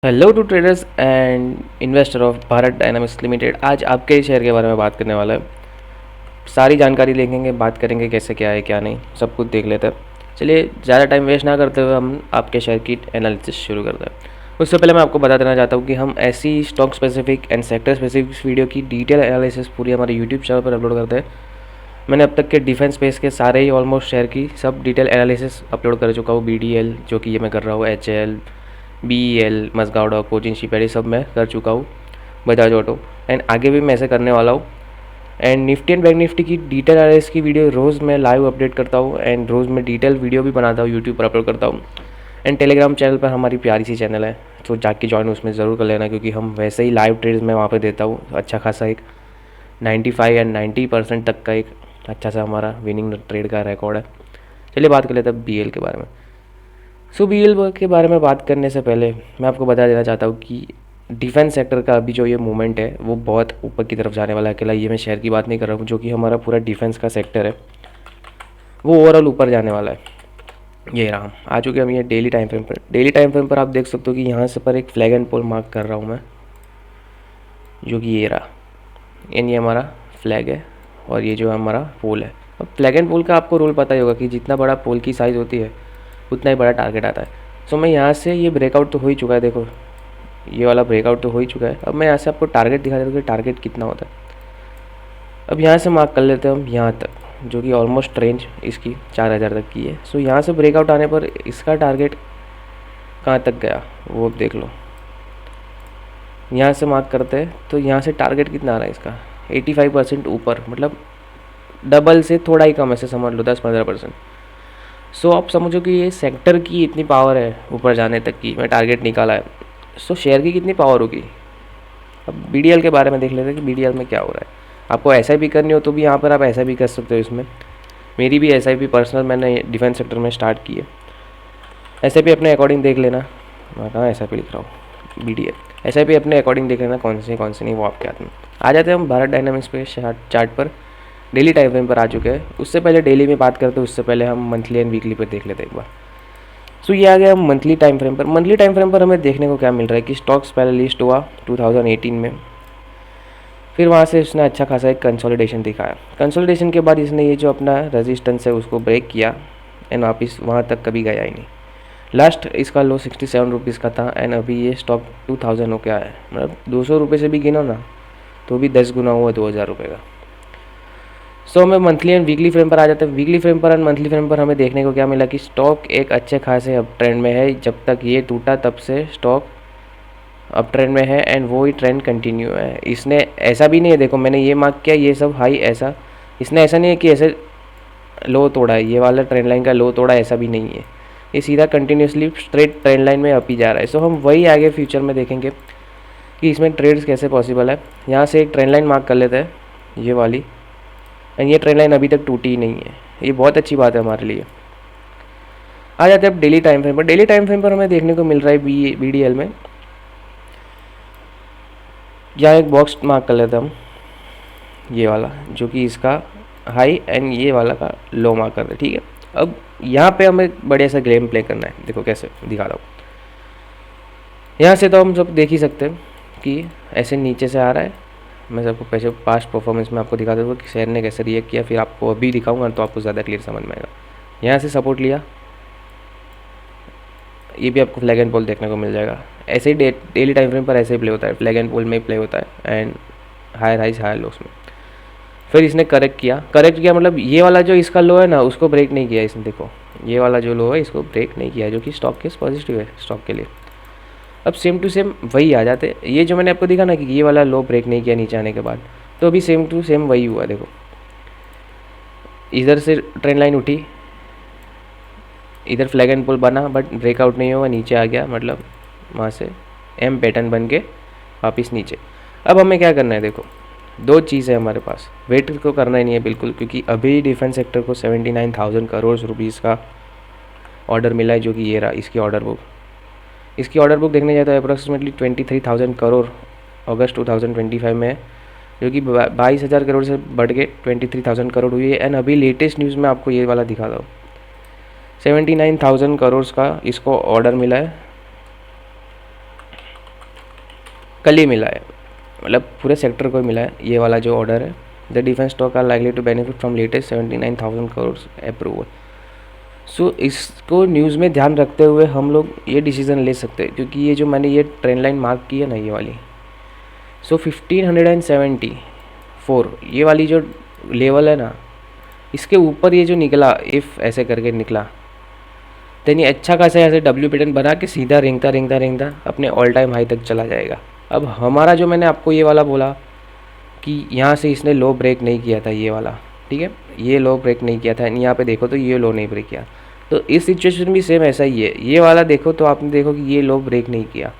Hello to traders and investor of Bharat dynamics limited. आज आपके share के बारे में बात करने वाला है। सारी जानकारी लेंगे, बात करेंगे कैसे क्या है क्या नहीं, सब कुछ देख लेते हैं। चलिए ज़्यादा टाइम वेस्ट ना करते हुए हम आपके शेयर की एनालिसिस शुरू करते हैं। उससे पहले मैं आपको बता देना चाहता हूँ कि हम ऐसी stock specific and sector specific video की डिटेल एनालिसिस पूरी हमारे यूट्यूब चैनल पर अपलोड करते हैं। मैंने अब तक के डिफेंस स्पेस के सारे ही ऑलमोस्ट शेयर की सब डिटेल एनालिसिस अपलोड कर चुका हूँ। BDL जो कि ये मैं कर रहा हूँ, HL, BEL, मस्गाउडा, कोचिन शिपयार्ड सब मैं कर चुका हूँ, बजाज ऑटो, एंड आगे भी मैं ऐसे करने वाला हूँ। And Nifty and bank nifty की डिटेल एनालिसिस की वीडियो रोज़ मैं लाइव अपडेट करता हूँ एंड रोज़ मैं डिटेल वीडियो भी बनाता हूँ, यूट्यूब पर अपलोड करता हूँ। एंड टेलीग्राम चैनल पर हमारी प्यारी सी चैनल है, तो जाके ज्वाइन उसमें ज़रूर कर लेना, क्योंकि हम वैसे ही लाइव ट्रेड्स में वहाँ पर देता हूँ। अच्छा खासा एक 95 एंड 90% तक का एक अच्छा सा हमारा विनिंग ट्रेड का रिकॉर्ड है। चलिए बात कर लेते हैं BL के बारे में। BL के बारे में बात करने से पहले मैं आपको बता देना चाहता हूँ कि डिफेंस सेक्टर का अभी जो ये मूवमेंट है वो बहुत ऊपर की तरफ जाने वाला है। अकेला ये मैं शेयर की बात नहीं कर रहा हूँ, जो कि हमारा पूरा डिफेंस का सेक्टर है वो ओवरऑल ऊपर जाने वाला है। ये रहा, आ चुके हम ये डेली टाइम फ्रेम पर। डेली टाइम फ्रेम पर आप देख सकते हो कि यहाँ से पर एक फ्लैग एंड पोल मार्क कर रहा हूँ मैं, जो कि ये रहा, एंड ये हमारा फ्लैग है और ये जो हमारा पोल है। अब फ्लैग एंड पोल का आपको रूल पता ही होगा कि जितना बड़ा पोल की साइज़ होती है उतना ही बड़ा टारगेट आता है। सो मैं यहाँ से ये ब्रेकआउट तो हो ही चुका है, देखो ये वाला ब्रेकआउट तो हो ही चुका है। अब मैं यहाँ से आपको टारगेट दिखा देता हूँ कि टारगेट कितना होता है। अब यहाँ से मार्क कर लेते हैं हम यहाँ तक, जो कि ऑलमोस्ट रेंज इसकी 4000 तक की है। सो यहाँ से ब्रेकआउट आने पर इसका टारगेट कहाँ तक गया वो देख लो। यहाँ से मार्क करते हैं तो यहाँ से टारगेट कितना आ रहा है इसका, 85% ऊपर, मतलब डबल से थोड़ा ही कम, ऐसे समझ लो 10-15%। सो आप समझो कि ये सेक्टर की इतनी पावर है ऊपर जाने तक की, मैं टारगेट निकाला है। सो शेयर की कितनी पावर होगी। अब BDL के बारे में देख लेते हैं कि BDL में क्या हो रहा है। आपको SIP करनी हो तो भी यहाँ पर आप SIP कर सकते हो। इसमें मेरी भी SIP पर्सनल मैंने डिफेंस सेक्टर में स्टार्ट की है। SIP अपने अकॉर्डिंग देख लेना, मैं कहाँ SIP लिख रहा हूँ, BDL SIP अपने अकॉर्डिंग देख लेना कौन से नहीं, वो आपके हाथ में। आ जाते हैं हम भारत डायनामिक्स पे चार्ट पर, डेली टाइम फ्रेम पर आ चुके हैं। उससे पहले डेली में बात करते हैं, उससे पहले हम मंथली एंड वीकली पर देख लेते हैं एक बार। सो ये आ गया मंथली टाइम फ्रेम पर। मंथली टाइम फ्रेम पर हमें देखने को क्या मिल रहा है कि स्टॉक्स पहले लिस्ट हुआ 2018 में, फिर वहाँ से उसने अच्छा खासा एक कंसोलिडेशन दिखाया। कंसोलिडेशन के बाद इसने ये जो अपना रेजिस्टेंस है उसको ब्रेक किया एंड वापस वहाँ तक कभी गया ही नहीं। लास्ट इसका लो 67 रुपीज़ का था एंड अभी ये स्टॉक 2000 हो गया है, मतलब 200 रुपये से भी गिनो ना तो भी 10 गुना हुआ 2000 रुपये का। सो हमें मंथली एंड वीकली फ्रेम पर आ जाते हैं। वीकली फ्रेम पर एंड मंथली फ्रेम पर हमें देखने को क्या मिला कि स्टॉक एक अच्छे खासे अप ट्रेंड में है। जब तक ये टूटा तब से स्टॉक अप ट्रेंड में है एंड वो ही ट्रेंड कंटिन्यू है। इसने ऐसा भी नहीं है, देखो मैंने ये मार्क किया ये सब हाई, ऐसा इसने ऐसा नहीं है कि ऐसे लो तोड़ा है, ये वाला ट्रेंड लाइन का लो तोड़ा, ऐसा भी नहीं है। ये सीधा कंटिन्यूसली स्ट्रेट ट्रेंड लाइन में अप ही जा रहा है। सो हम वही आगे फ्यूचर में देखेंगे कि इसमें ट्रेड्स कैसे पॉसिबल है। यहाँ से एक ट्रेंड लाइन मार्क कर लेते हैं, ये वाली, एंड ये ट्रेंड लाइन अभी तक टूटी ही नहीं है, ये बहुत अच्छी बात है हमारे लिए। आ जाते हैं अब डेली टाइम फ्रेम पर। डेली टाइम फ्रेम पर हमें देखने को मिल रहा है BDL में, यहाँ एक बॉक्स मार्क कर लेते हैं हम, ये वाला जो कि इसका हाई एंड ये वाला का लो मार्क कर दे, ठीक है। अब यहाँ पे हमें बढ़िया सा गेम प्ले करना है, देखो कैसे दिखा रहा हूँ। यहाँ से तो हम सब देख ही सकते हैं कि ऐसे नीचे से आ रहा है। मैं सबको पहले पास्ट परफॉर्मेंस में आपको दिखा दूँगा कि शेयर ने कैसे रिएक्ट किया, फिर आपको अभी दिखाऊंगा तो आपको ज़्यादा क्लियर समझ में आएगा। यहाँ से सपोर्ट लिया, ये भी आपको फ्लैग एंड पोल देखने को मिल जाएगा। ऐसे ही डेली टाइम फ्रेम पर ऐसे ही प्ले होता है, फ्लैग एंड पोल में ही प्ले होता है and higher highs higher lows में। फिर इसने करेक्ट किया मतलब ये वाला जो इसका लो है ना उसको ब्रेक नहीं किया इसने, देखो ये वाला जो लो है इसको ब्रेक नहीं किया, जो कि स्टॉक के पॉजिटिव है स्टॉक के लिए। अब सेम टू सेम वही आ जाते हैं, ये जो मैंने आपको दिखा ना कि ये वाला लो ब्रेक नहीं किया नीचे आने के बाद, तो अभी सेम टू सेम वही हुआ। देखो इधर से ट्रेंड लाइन उठी, इधर फ्लैग एंड पोल बना बट ब्रेकआउट नहीं हुआ, नीचे आ गया, मतलब वहाँ से M पैटर्न बन के वापस नीचे। अब हमें क्या करना है, देखो दो चीज़ है हमारे पास, वेट को करना ही नहीं है बिल्कुल, क्योंकि अभी डिफेंस सेक्टर को 79,000 करोड़ रुपीज़ का ऑर्डर मिला है, जो कि ये रहा इसकी ऑर्डर बुक। इसकी ऑर्डर बुक देखने जाए तो अप्रॉक्सीमेटली 23,000 करोड़ अगस्त 2025 में है, जो कि 22,000 करोड़ से बढ़ के 23,000 करोड़ हुई है। एंड अभी लेटेस्ट न्यूज़ में आपको ये वाला दिखा दो, 79,000 करोड़ का इसको ऑर्डर मिला है कल ही मिला है, मतलब पूरे सेक्टर को मिला है ये वाला जो ऑर्डर है। The defence stock are likely to benefit from latest 79,000 crore approval. So इसको न्यूज़ में ध्यान रखते हुए हम लोग ये डिसीज़न ले सकते हैं, क्योंकि ये जो मैंने ये ट्रेंड लाइन मार्क की है ना, ये वाली, सो 1574 ये वाली जो लेवल है ना, इसके ऊपर ये जो निकला, इफ़ ऐसे करके निकला, देन ये अच्छा खासा ऐसे डब्ल्यू पैटर्न बना के सीधा रेंगता अपने ऑल टाइम हाई तक चला जाएगा। अब हमारा जो मैंने आपको ये वाला बोला कि यहाँ से इसने लो ब्रेक नहीं किया था, ये वाला, ठीक है, ये लो ब्रेक नहीं किया था, यहाँ पे देखो तो ये लो नहीं ब्रेक किया, तो इस सिचुएशन भी सेम ऐसा ही है। ये वाला देखो तो आपने देखो कि ये लो ब्रेक नहीं किया।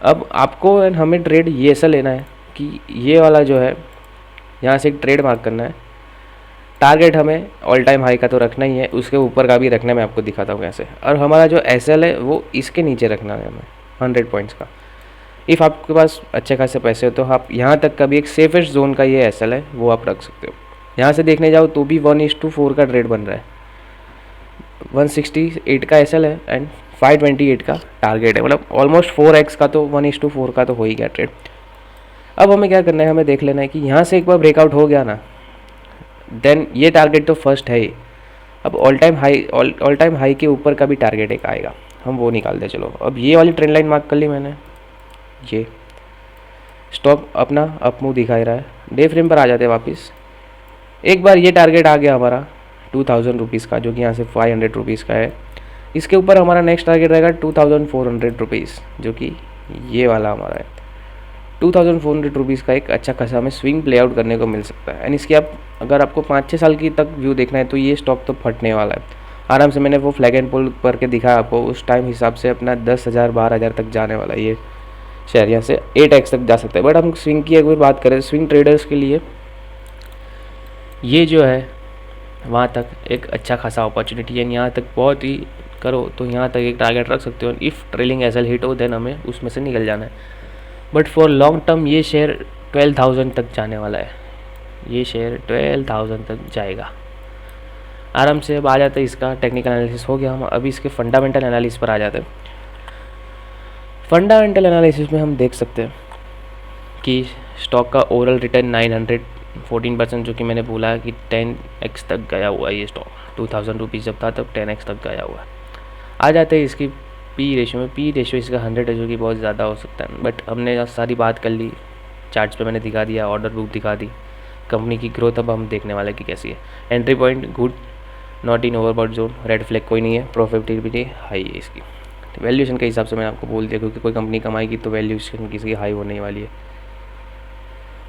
अब आपको एंड हमें ट्रेड ये ऐसा लेना है कि ये वाला जो है यहाँ से एक ट्रेड मार्क करना है, टारगेट हमें ऑल टाइम हाई का तो रखना ही है, उसके ऊपर का भी रखना है, मैं आपको दिखाता हूँ कैसे। और हमारा जो एसएल है वो इसके नीचे रखना है हमें 100 पॉइंट्स का। इफ़ आपके पास अच्छे खासे पैसे हो तो आप यहाँ तक का भी एक सेफेस्ट जोन का ये एसएल है वो आप रख सकते हो। यहाँ से देखने जाओ तो भी 1:4 का ट्रेड बन रहा है, 168 का एसएल है एंड 528 का टारगेट है, मतलब ऑलमोस्ट 4x का तो 1:4 का तो हो ही गया ट्रेड। अब हमें क्या करना है, हमें देख लेना है कि यहाँ से एक बार ब्रेकआउट हो गया ना, देन ये टारगेट तो फर्स्ट है ही। अब ऑल टाइम हाई के ऊपर का भी टारगेट एक आएगा, हम वो निकालते चलो। अब ये वाली ट्रेंड लाइन मार्क कर ली मैंने, ये स्टॉक अपना अप मूव दिखाई रहा है। डे फ्रेम पर आ जाते हैं वापस। एक बार ये टारगेट आ गया हमारा 2000 रुपीज़ का, जो कि यहाँ से 500 रुपीज़ का है। इसके ऊपर हमारा नेक्स्ट टारगेट रहेगा 2400 रुपीज़, जो कि ये वाला हमारा है। 2400 रुपीज़ का एक अच्छा खासा हमें स्विंग प्ले आउट करने को मिल सकता है। एंड इसकी आप अगर आपको 5-6 साल की तक व्यू देखना है तो ये स्टॉक तो फटने वाला है आराम से। मैंने वो फ्लैग एंड पुल करके दिखाया आपको, उस टाइम हिसाब से अपना 10,000 12,000 तक जाने वाला है ये शेयर, यहाँ से 8x तक जा सकता है। बट हम स्विंग की अगर बात करें, स्विंग ट्रेडर्स के लिए ये जो है वहाँ तक एक अच्छा खासा अपॉर्चुनिटी है। यहाँ तक बहुत ही करो तो यहाँ तक एक टारगेट रख सकते हो। इफ़ ट्रेलिंग एसएल हिट हो देन हमें उसमें से निकल जाना है। बट फॉर लॉन्ग टर्म ये शेयर 12,000 तक जाने वाला है, ये शेयर 12,000 तक जाएगा आराम से। अब आ जाते हैं, इसका टेक्निकल एनालिसिस हो गया, हम अभी इसके फंडामेंटल एनालिसिस पर आ जाते हैं। फंडामेंटल एनालिसिस में हम देख सकते हैं कि स्टॉक का ओवरऑल रिटर्न 914%, जो कि मैंने बोला कि 10x तक गया हुआ है ये स्टॉक। 2000 रुपीज़ जब था तब 10x तक गया हुआ है। आ जाते हैं इसकी पी रेशियो में। पी रेशियो इसका 100 है, जो कि बहुत ज़्यादा हो सकता है, बट हमने सारी बात कर ली, चार्ट्स पे मैंने दिखा दिया, ऑर्डर बुक दिखा दी, कंपनी की ग्रोथ अब हम देखने वाले कि कैसी है। Entry point good, not in overbought zone, red flag कोई नहीं है, प्रॉफिटेबिलिटी हाई है इसकी। वैल्यूएशन के हिसाब से मैंने आपको बोल दिया, क्योंकि कोई कंपनी कमाएगी तो वैल्यूएशन किसी हाई होने वाली है।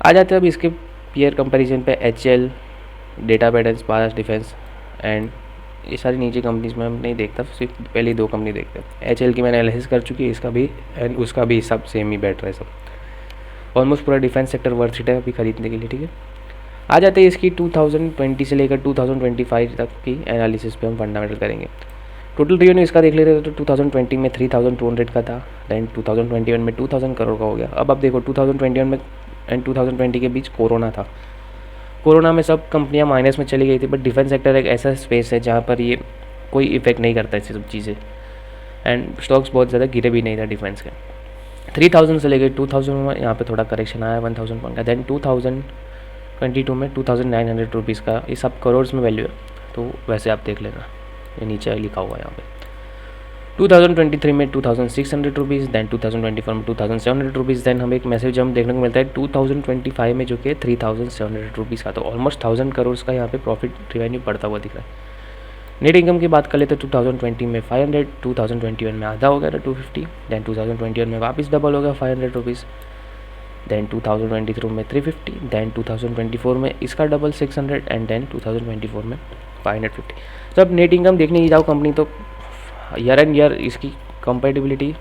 आ जाते हैं अब इसके पीयर कंपैरिजन पे। HCL, data patterns, Bharat defence and ये सारी नीचे कंपनीज में हम नहीं देखता, सिर्फ पहली 2 कंपनी देखते हैं। HCL की मैंने एनालिसिस कर चुकी है, इसका भी एंड उसका भी हिसाब सेम ही बैठ रहा है सब। ऑलमोस्ट पूरा डिफेंस सेक्टर वर्थ इट है अभी खरीदने के लिए, ठीक है। आ जाते हैं इसकी 2020 से लेकर 2025 तक की एनालिसिस पे हम फंडामेंटल करेंगे। टोटल रेवेन्यू इसका देख लेते हैं तो 2020 में 3,200 का था, दैन 2021 में 2,000 करोड़ का हो गया। अब आप देखो 2021 में एंड 2020 के बीच कोरोना था, कोरोना में सब कंपनियां माइनस में चली गई थी। बट डिफेंस सेक्टर एक ऐसा स्पेस है जहाँ पर ये कोई इफेक्ट नहीं करता ऐसी सब चीज़ें, एंड स्टॉक्स बहुत ज़्यादा गिरे भी नहीं था डिफेंस के। 3,000 से लेकर 2,000 में यहाँ पे थोड़ा करेक्शन आया 1,000 पॉइंट का। दैन 2022 में 2,900 रुपीज़ का, ये सब करोड़ में वैल्यू है, तो वैसे आप देख लेना, ये नीचे लिखा हुआ है यहाँ पे। 2023 में 2,600 रुपीज़, दैन 2024 में 2,700 रुपीज़। दैन हमें एक मैसेज हम देखने को मिलता है 2025 में, जो कि 3,700 रुपीज़ का, तो ऑलमोस्ट 1,000 करोड़ का यहाँ पे प्रॉफिट रिवेन्यू बढ़ता हुआ दिख रहा है। नेट इनकम की बात कर ले तो 2020 में 500, 2021 में आधा हो गया था 250, दैन 2021 में वापस डबल हो गया 500 रुपीज़, दैन 2023 में 350, दैन 2024 में इसका डबल 600 एंड दैन 2024 में 550। तो अब नेट इनकम देखने की जाओ कंपनी तो ईयर एंड ईयर इसकी कंपेटिबिलिटी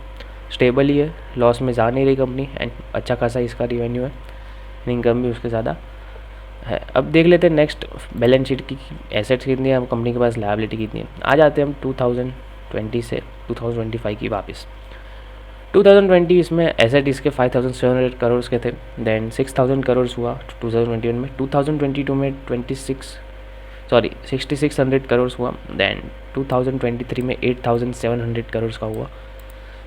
स्टेबल ही है, लॉस में जा नहीं रही कंपनी, एंड अच्छा खासा इसका रिवेन्यू है, इनकम भी उसके ज़्यादा है। अब देख लेते हैं नेक्स्ट बैलेंस शीट की एसेट्स कितनी है, कंपनी के पास लायबिलिटी कितनी है। आ जाते हैं हम 2020 से 2025 की वापस। 2020 इसमें एसेट इसके 5,700 करोड़ के थे, दैन 6,000 करोड़ हुआ 2021 में। 2022 में 6,600 करोड़ हुआ, दैन 2023 में 8,700 करोड़ का हुआ।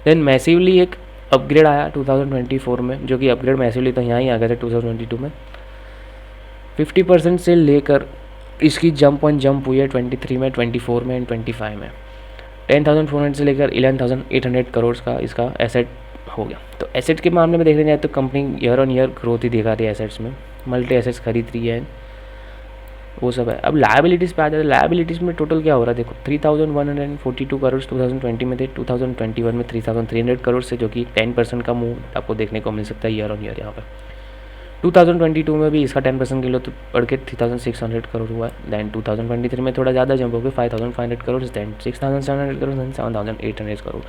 देन मैसिवली एक अपग्रेड आया 2024 में, जो कि अपग्रेड मैसिवली तो यहाँ ही आ गया था 2022 में। 50% से लेकर इसकी जंप ऑन जंप हुई है 23 में, 24 में एंड 25 में। 10,400 से लेकर 11,800 करोड़ का इसका एसेट हो गया। तो एसेट के मामले में देखने जाए तो company year on year growth ही दिखा रही है एसेट्स में, मल्टी एसेट्स खरीद रही है, वो सब है। अब लायबिलिटीज़ पे आ जाते हैं। लायबिलिटीज़ में टोटल क्या हो रहा है देखो, 3,142 करोड़ 2020 में थे, 2021 में 3,300 करोड़ से, जो कि 10% का मूव आपको देखने को मिल सकता है ईयर ऑन ईयर यहाँ पर। 2022 में भी इसका 10% किलो तो बढ़ के 3,600 करोड़ हुआ है। दैन 2023 में थोड़ा ज़्यादा जंप हो गया 5,500 करोड़, दैन 6,700 करोड़, दैन 7,800 करोड़।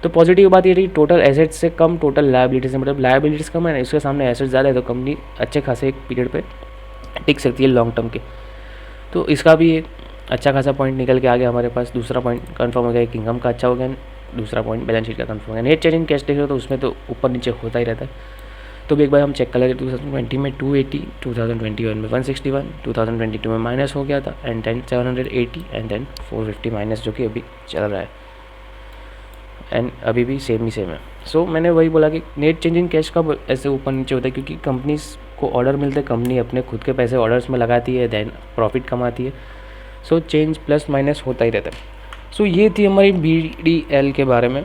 तो पॉजिटिव बात ये रही, टोटल एसेट्स से कम टोटल लायबिलिटीज से, मतलब लायबिलिटीज़ कम है, इसके सामने एसेट्स ज़्यादा है, तो कंपनी अच्छे खासे एक पीरियड पे टिक सकती है लॉन्ग टर्म के। तो इसका भी एक अच्छा खासा पॉइंट निकल के आ गया हमारे पास। दूसरा पॉइंट कंफर्म हो गया, एक इनकम का अच्छा हो गया, दूसरा पॉइंट बैलेंस शीट का कंफर्म हो गया। नेट चेंज इन कैश देख रहे हो तो उसमें तो ऊपर नीचे होता ही रहता है। तो भी एक बार हम चेक कर लेते, 2020 में 280, 2021 में 161, 2022 में माइनस हो गया था, and then 780 and then 450 minus, जो कि अभी चल रहा है, एंड अभी भी सेम ही सेम है। सो मैंने वही बोला कि नेट चेंज इन कैश का ऐसे ऊपर नीचे होता है, क्योंकि कंपनीज को ऑर्डर मिलते हैं, कंपनी अपने खुद के पैसे ऑर्डर्स में लगाती है, देन प्रॉफिट कमाती है। सो चेंज प्लस माइनस होता ही रहता है। सो ये थी हमारी BDL के बारे में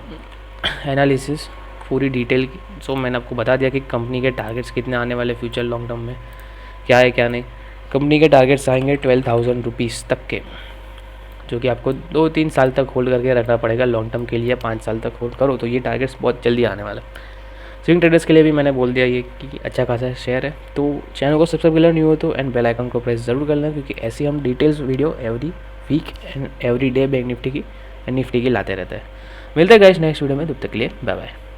एनालिसिस पूरी डिटेल की। सो मैंने आपको बता दिया कि कंपनी के टारगेट्स कितने आने वाले फ्यूचर लॉन्ग टर्म में, क्या है क्या नहीं। कंपनी के टारगेट्स आएंगे 12,000 रुपीज़ तक के, जो कि आपको 2-3 साल तक होल्ड करके रखना पड़ेगा लॉन्ग टर्म के लिए। 5 साल तक होल्ड करो तो ये टारगेट्स बहुत जल्दी आने वाला है। स्विंग ट्रेडर्स के लिए भी मैंने बोल दिया ये कि अच्छा खासा शेयर है। तो चैनल को सब्सक्राइब कर न्यू हो तो, एंड बेल आइकन को प्रेस ज़रूर कर लें, क्योंकि ऐसी हम details video every week and every day bank nifty की एंड निफ्टी की लाते रहते हैं। मिलते हैं गाइस नेक्स्ट वीडियो में, तब तक के लिए बाय बाय।